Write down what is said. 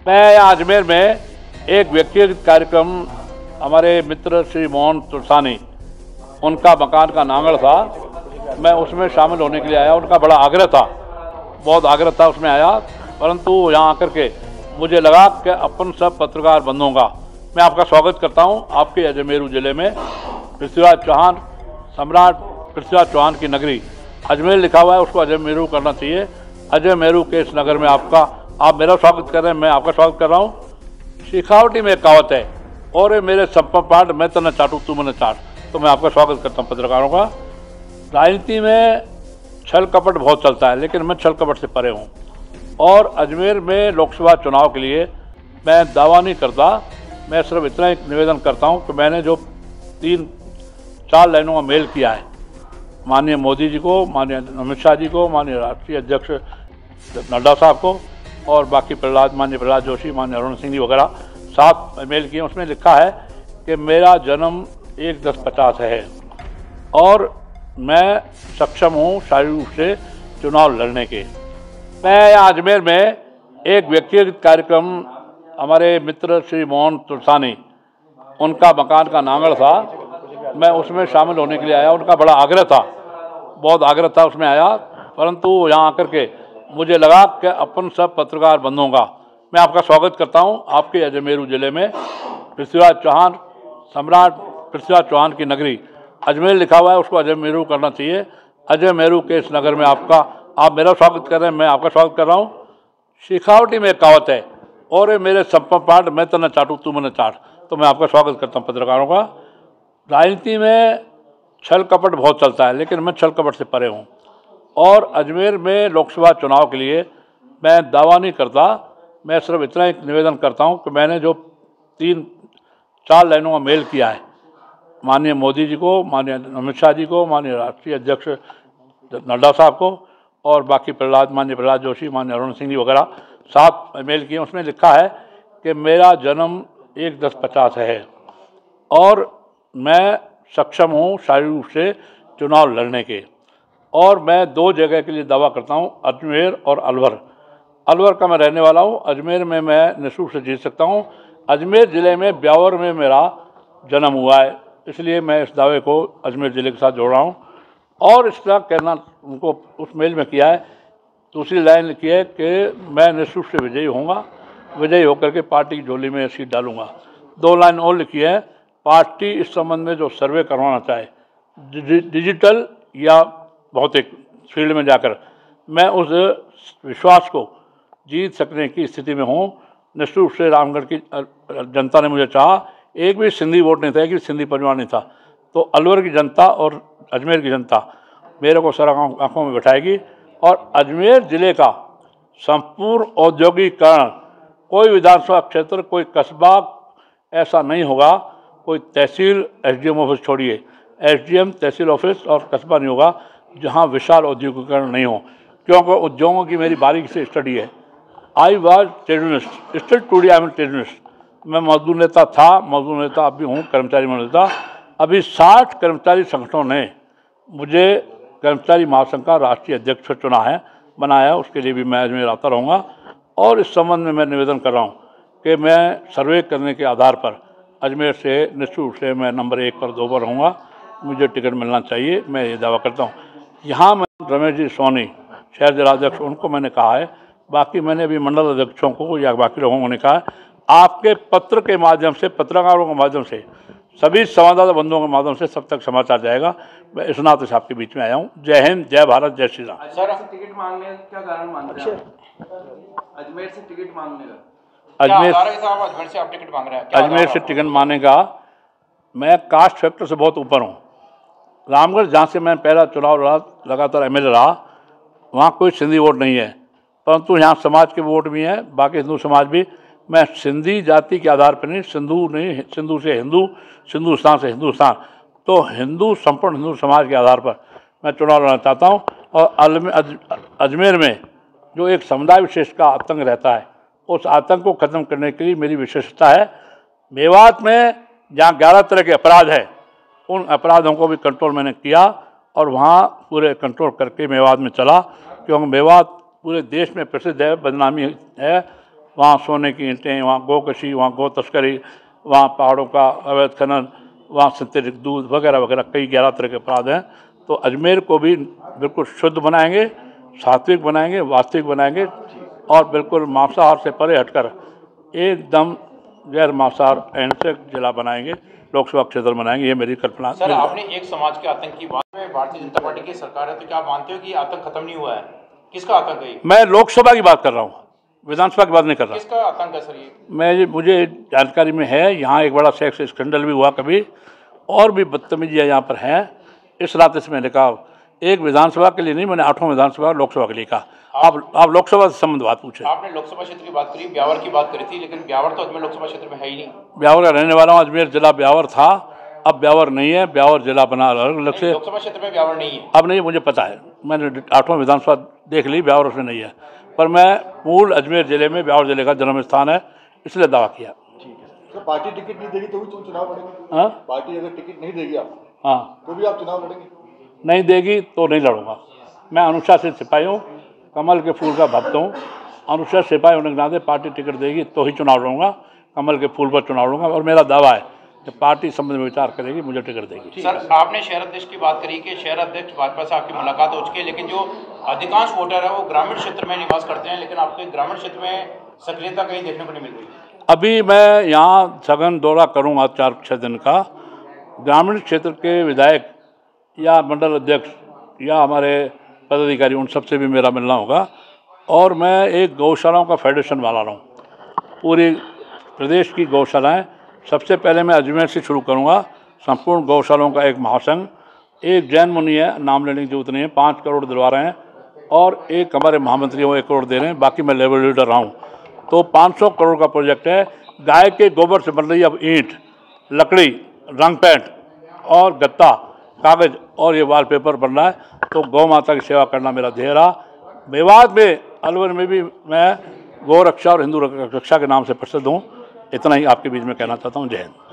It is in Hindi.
मैं अजमेर में एक व्यक्तिगत कार्यक्रम हमारे मित्र श्री मोहन तुलसानी, उनका मकान का नांगड़ था, मैं उसमें शामिल होने के लिए आया। उनका बड़ा आग्रह था, बहुत आग्रह था, उसमें आया। परंतु यहाँ आकर के मुझे लगा कि अपन सब पत्रकार बंधुओं का मैं आपका स्वागत करता हूँ। आपके अजमेरू जिले में पृथ्वीराज चौहान, सम्राट पृथ्वीराज चौहान की नगरी अजमेर लिखा हुआ है, उसको अजमेरू करना चाहिए। अजमेरू के इस नगर में आप मेरा स्वागत कर रहे हैं, मैं आपका स्वागत कर रहा हूँ। शेखावटी में एक कहावत है, और मेरे संपर्क पाठ मैं तो न चाटू तू मन चाट। तो मैं आपका स्वागत करता हूँ पत्रकारों का। राजनीति में छल कपट बहुत चलता है, लेकिन मैं छल कपट से परे हूँ। और अजमेर में लोकसभा चुनाव के लिए मैं दावा नहीं करता, मैं सिर्फ इतना ही निवेदन करता हूँ कि मैंने जो 3-4 लाइनों का मेल किया है माननीय मोदी जी को, माननीय अमित शाह जी को, माननीय राष्ट्रीय अध्यक्ष नड्डा साहब को, और बाकी माननीय प्रहलाद जोशी, माननीय अरुण सिंह जी वगैरह 7 मेल किए। उसमें लिखा है कि मेरा जन्म 1-10-50 है और मैं सक्षम हूँ शारीरिक रूप से चुनाव लड़ने के। मैं अजमेर में एक व्यक्तिगत कार्यक्रम हमारे मित्र श्री मोहन तुलसानी, उनका मकान का नांगड़ था, मैं उसमें शामिल होने के लिए आया। उनका बड़ा आग्रह था, बहुत आग्रह था, उसमें आया। परंतु यहाँ आकर के मुझे लगा कि अपन सब पत्रकार बंधुओं का मैं आपका स्वागत करता हूँ। आपके अजमेरू जिले में पृथ्वीराज चौहान, सम्राट पृथ्वीराज चौहान की नगरी अजमेर लिखा हुआ है, उसको अजमेरू करना चाहिए। अजमेरू के इस नगर में आप मेरा स्वागत कर रहे हैं, मैं आपका स्वागत कर रहा हूँ। शेखावटी में एक कहावत है, और मेरे संपर्क पाठ मैं तो न चाटू तू मन चाट। तो मैं आपका स्वागत करता हूँ पत्रकारों का। राजनीति में छल कपट बहुत चलता है, लेकिन मैं छल कपट से परे हूँ। और अजमेर में लोकसभा चुनाव के लिए मैं दावा नहीं करता, मैं सिर्फ इतना ही निवेदन करता हूँ कि मैंने जो 3-4 लाइनों का मेल किया है माननीय मोदी जी को, माननीय अमित शाह जी को, माननीय राष्ट्रीय अध्यक्ष नड्डा साहब को, और बाकी माननीय प्रहलाद जोशी, माननीय अरुण सिंह जी वगैरह 7 मेल किए। उसमें लिखा है कि मेरा जन्म 1-10-50 है और मैं सक्षम हूँ शारीरिक रूप से चुनाव लड़ने के। और मैं 2 जगह के लिए दावा करता हूँ, अजमेर और अलवर। अलवर का मैं रहने वाला हूँ, अजमेर में मैं निःशुल्क से जीत सकता हूँ। अजमेर ज़िले में ब्यावर में मेरा जन्म हुआ है, इसलिए मैं इस दावे को अजमेर ज़िले के साथ जोड़ रहा हूँ। और इस तरह कहना उनको उस मेल में किया है। दूसरी लाइन लिखी है कि मैं निःशुल्क से विजयी होऊंगा, विजयी होकर के पार्टी की झोली में सीट डालूंगा। 2 लाइन और लिखी है, पार्टी इस संबंध में जो सर्वे करवाना चाहे, डिजिटल या भौतिक फील्ड में जाकर, मैं उस विश्वास को जीत सकने की स्थिति में हूँ। निश्चित रूप से रामगढ़ की जनता ने मुझे चाहा, एक भी सिंधी वोट नहीं था, एक भी सिंधी परिवार नहीं था। तो अलवर की जनता और अजमेर की जनता मेरे को सर आँखों में बिठाएगी। और अजमेर ज़िले का संपूर्ण औद्योगिकीकरण, कोई विधानसभा क्षेत्र, कोई कस्बा ऐसा नहीं होगा, कोई तहसील एसडीएम ऑफिस छोड़िए, एसडीएम तहसील ऑफिस और कस्बा नहीं होगा जहां विशाल औद्योगिकीकरण नहीं हो, क्योंकि उद्योगों की मेरी बारीकी से स्टडी है। I was trade unionist, still today I am trade unionist. मैं मजदूर नेता था, मजदूर नेता अब भी हूँ, कर्मचारी नेता। अभी 60 कर्मचारी संगठनों ने मुझे कर्मचारी महासंघ का राष्ट्रीय अध्यक्ष चुना है, बनाया। उसके लिए भी मैं अजमेर आता रहूँगा। और इस संबंध में मैं निवेदन कर रहा हूँ कि मैं सर्वे करने के आधार पर अजमेर से निश्चित रूप से मैं नंबर 1 पर 2 पर रहूँगा, मुझे टिकट मिलना चाहिए, मैं ये दावा करता हूँ। यहाँ मैं रमेश जी सोनी, शहर जिलाध्यक्ष, उनको मैंने कहा है, बाकी मैंने भी मंडल अध्यक्षों को या बाकी लोगों को ने कहा है, आपके पत्र के माध्यम से, पत्रकारों के माध्यम से, सभी संवाददाता बंधुओं के माध्यम से सब तक समाचार जाएगा। मैं इस नाते से आपके बीच में आया हूँ। जय हिंद, जय भारत, जय श्री राम। सर, टिकट मांगने का क्या कारण मानते हैं? अजमेर से टिकट मांगने का अजमेर से आप टिकट मांग रहे हैं? अजमेर से टिकट मांगने का, मैं कास्ट फैक्टर से बहुत ऊपर हूँ। रामगढ़ जहाँ से मैं पहला चुनाव लड़ा, लगातार एमएलए रहा, वहाँ कोई सिंधी वोट नहीं है, परंतु यहाँ समाज के वोट भी हैं, बाकी हिंदू समाज भी। मैं सिंधी जाति के आधार पर नहीं, सिंधु से हिंदू, सिंधुस्तान से हिंदुस्तान, तो हिंदू, संपूर्ण हिंदू समाज के आधार पर मैं चुनाव लड़ना चाहता हूँ। और अजमेर में जो एक समुदाय विशेष का आतंक रहता है, उस आतंक को ख़त्म करने के लिए मेरी विशेषता है। मेवात में जहाँ 11 तरह के अपराध है, उन अपराधों को भी कंट्रोल मैंने किया और वहाँ पूरे कंट्रोल करके मेवात में चला, क्योंकि मेवात पूरे देश में प्रसिद्ध है, बदनामी है। वहाँ सोने की ईंटें, वहाँ गोकशी, वहाँ गो तस्करी, वहाँ पहाड़ों का अवैध खनन, वहाँ सिंथेटिक दूध वगैरह वगैरह कई 11 तरह के अपराध हैं। तो अजमेर को भी बिल्कुल शुद्ध बनाएंगे, सात्विक बनाएंगे, वास्तविक बनाएंगे और बिल्कुल मांसाहार से परे हटकर एकदम गैर मांसाहार अहिंसक जिला बनाएंगे, लोकसभा क्षेत्र बनाएंगे। ये मेरी कल्पना। सर, आपने एक समाज के आतंक की बात में, भारतीय जनता पार्टी की सरकार है, तो क्या आप मानते हो कि आतंक खत्म नहीं हुआ है? किसका आतंक है? मैं लोकसभा की बात कर रहा हूँ, विधानसभा की बात नहीं कर रहा। किसका आतंक है सर ये? मुझे जानकारी में है, यहाँ एक बड़ा सेक्स स्कैंडल भी हुआ कभी, और भी बदतमीजियाँ यहाँ पर हैं। इस रात से मैंने कहा, एक विधानसभा के लिए नहीं, मैंने 8वां विधानसभा लोकसभा के लिए कहा। आप लोकसभा से संबंध बात पूछे। आपने लोकसभा क्षेत्र की बात करी, ब्यावर की बात करी थी, लेकिन ब्यावर तो अजमेर लोकसभा क्षेत्र में है ही नहीं। ब्यावर का रहने वाला हूँ, अजमेर जिला ब्यावर था, अब ब्यावर नहीं है, ब्यावर जिला बना अलग से। लोकसभा क्षेत्र में ब्यावर नहीं है अब नहीं, मुझे पता है, मैंने 8वां विधानसभा देख ली, ब्यावर उसमें नहीं है, पर मैं मूल अजमेर जिले में, ब्यावर जिले का जन्म स्थान है, इसलिए दावा किया। तो पार्टी टिकट नहीं देगी तो भी चुनाव लड़ेंगे? हाँ, पार्टी अगर टिकट नहीं देगी आप, हाँ, तो भी आप चुनाव लड़ेंगे? नहीं देगी तो नहीं लड़ूंगा। मैं अनुशासित सिपाही हूँ, कमल के फूल का भक्त हूँ। अनुशासित सिपाही होने के नाते पार्टी टिकट देगी तो ही चुनाव लड़ूंगा, कमल के फूल पर चुनाव लड़ूंगा। और मेरा दावा है कि पार्टी संबंध में विचार करेगी, मुझे टिकट देगी। सर, आपने शहर अध्यक्ष की बात करी कि शहर अध्यक्ष भाजपा से आपकी मुलाकात हो चुकी है, लेकिन जो अधिकांश वोटर है वो ग्रामीण क्षेत्र में निवास करते हैं, लेकिन आपके ग्रामीण क्षेत्र में सक्रियता कहीं देखने को नहीं मिल रही। अभी मैं यहाँ सघन दौरा करूँगा 4-6 दिन का। ग्रामीण क्षेत्र के विधायक या मंडल अध्यक्ष या हमारे पदाधिकारी, उन सबसे भी मेरा मिलना होगा। और मैं एक गौशालाओं का फेडरेशन बना रहा हूँ, पूरी प्रदेश की गौशालाएँ। सबसे पहले मैं अजमेर से शुरू करूँगा, संपूर्ण गौशालाओं का एक महासंघ। एक जैन मुनि है, नाम लेने की जरूरत नहीं है, 5 करोड़ दिलवा रहे हैं, और एक हमारे महामंत्री वो 1 करोड़ दे रहे हैं, बाकी मैं लेबर लीडर रहा हूँ। तो 500 करोड़ का प्रोजेक्ट है। गाय के गोबर से बन रही है अब ईंट, लकड़ी, रंग पेंट और गत्ता, कागज, और ये वॉलपेपर बन रहा है। तो गौ माता की सेवा करना मेरा ध्येय रहा। मेवात में, अलवर में भी मैं गौ रक्षा और हिंदू रक्षा के नाम से प्रसिद्ध हूँ। इतना ही आपके बीच में कहना चाहता हूँ। जय हिंद।